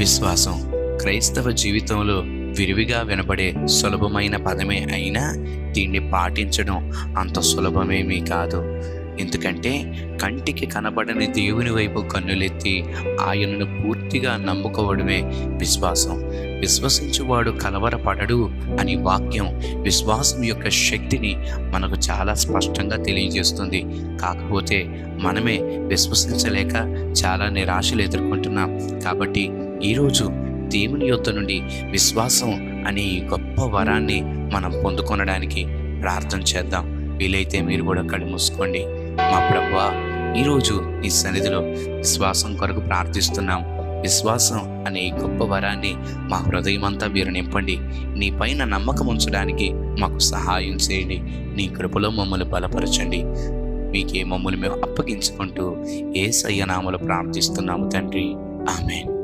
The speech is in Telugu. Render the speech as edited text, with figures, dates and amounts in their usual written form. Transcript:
విశ్వాసం క్రైస్తవ జీవితంలో విరివిగా వినబడే సులభమైన పదమే అయినా దీన్ని పాటించడం అంత సులభమేమీ కాదు. ఎందుకంటే కంటికి కనబడని దేవుని వైపు కన్నులెత్తి ఆయనను పూర్తిగా నమ్ముకోవడమే విశ్వాసం. విశ్వసించువాడు కలవరపడడు అని వాక్యం విశ్వాసం యొక్క శక్తిని మనకు చాలా స్పష్టంగా తెలియజేస్తుంది. కాకపోతే మనమే విశ్వసించలేక చాలా నిరాశలు ఎదుర్కొంటున్నాం. కాబట్టి ఈరోజు దేవుని యొద్ద నుండి విశ్వాసం అనే ఈ గొప్ప వరాన్ని మనం పొందుకొనడానికి ప్రార్థన చేద్దాం. వీలైతే మీరు కూడా కళ్ళు మూసుకోండి. మా ప్రభువా, ఈరోజు ఈ సన్నిధిలో విశ్వాసం కొరకు ప్రార్థిస్తున్నాం. విశ్వాసం అనే ఈ గొప్ప వరాన్ని మా హృదయమంతా మీరు నింపండి. నీ పైన నమ్మకం ఉంచడానికి మాకు సహాయం చేయండి. నీ కృపలో మమ్మల్ని బలపరచండి. మీకే మమ్మల్ని మేము అప్పగించుకుంటూ యేసయ్య నామములో ప్రార్థిస్తున్నాము తండ్రి. ఆమేన్.